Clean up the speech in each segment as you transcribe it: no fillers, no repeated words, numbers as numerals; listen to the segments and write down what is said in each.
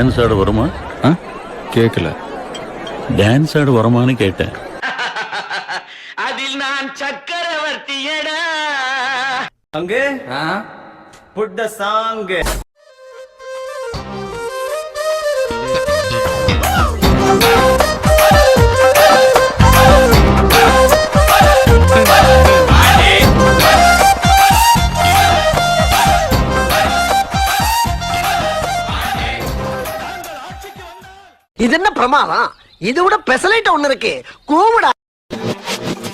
Dance ஆட வருமா? கேட்கல. டான்ஸ் ஆட வருமானு கேட்டேன். அதில் நான் சக்கரவர்த்தியடா. அங்கே புட் த சாங். இது என்ன பிரமாதம்? இது விட பெசலைட் ஒண்ணு இருக்கு. கூமுடா.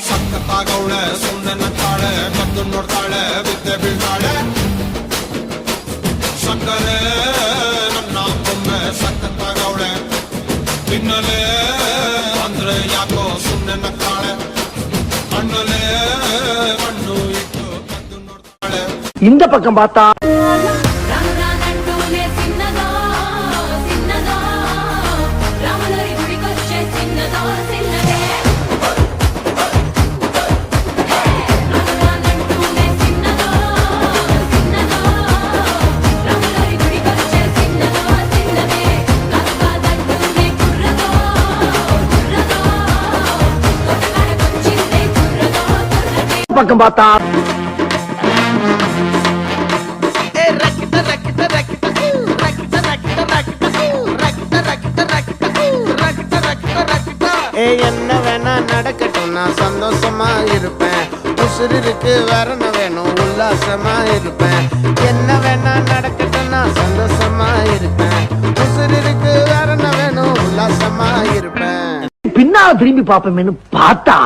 சக்கத்தாகவுள சுண்ணனத்தாள கத்துன்னோர்த்தாள வித்த பிள்ளாள சக்கரே நன்னா பொம்ம சக்கத்தாகவுள பின்னலே அந்திர யாக்கோ சுண்ணனத்தாள அண்ணலே மண்ணு இட்டு கத்துன்னோர்த்தாள. இந்த பக்கம் பார்த்தா பக்கம் பார்த்தா என்ன வேணா நடக்கட்டும், நான் சந்தோஷமா இருப்பேன். உசுருக்கு வரணும் வேணும், உல்லாசமா இருப்பேன். என்ன வேணா நடக்கட்டும், நான் சந்தோஷமா இருப்பேன். உசுருக்கு வரணும் வேணும், உல்லாசமா இருப்பேன். பின்னால திரும்பி பாப்போம்னு பார்த்தா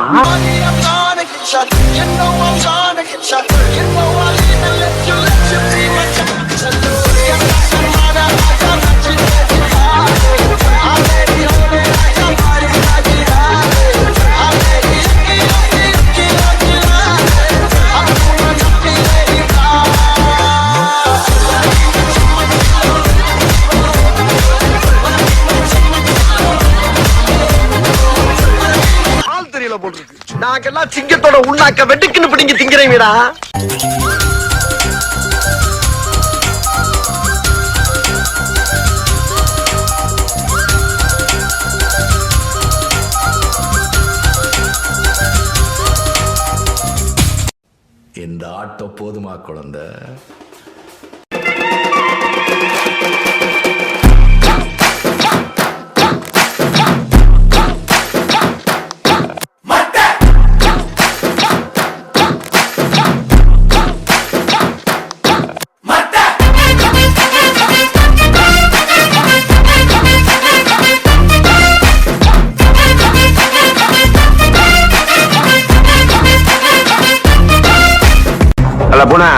நாங்கெல்லாம் சிங்கத்தோட உண்ணாக்க வெட்டுக்குன்னு பிடிங்க திங்கிறீங்கடா. இந்த ஆட்டம் போதுமா குழந்தை? புனா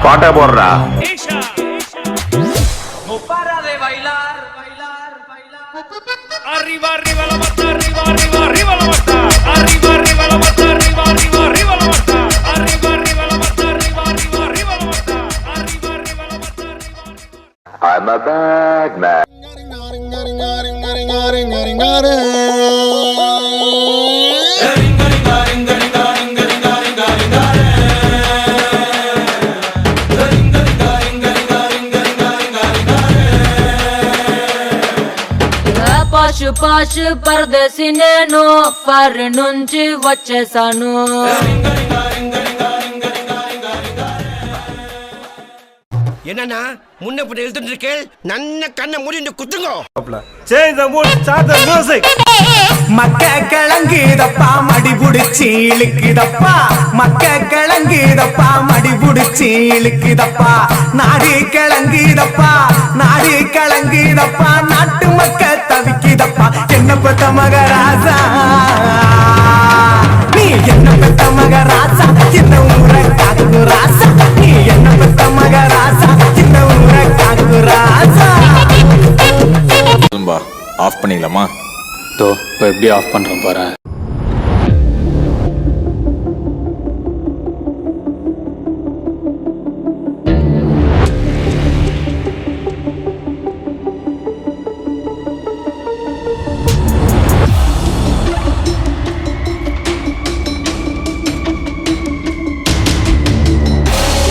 பாட்டா போடுறா. I'm a bad man. పాష్ పరదేశి నేను ఫర్ నుంచి వచ్చేసాను. என்னன்னா முன்ன போட்டு எழுத்துட்டு இருக்கேன். நன்ன கண்ணை மூடி குத்துங்க. Change the mood, start the music. மக்க கிளங்கிதப்பா மடி புடிச்சி இழுக்குதப்பா. மக்க கிளங்கிதப்பா மடி புடிச்சி இழுக்குதப்பா. நாடி கிளங்கிதப்பா நாடி கிளங்கிதப்பா. நாட்டு மக்க தவிக்குதப்பா. என்ன பெத்த மகராசா நீ, என்ன பெத்த மகராசா இந்த ஊரை காக்கு ராசா. நீ என்ன பெத்த மகராசா இந்த ஊரை காக்கு ராசா. ஆஃப் பண்ணிடலாமா? இப்போ எப்படி ஆஃப் பண்றோம் பாரு.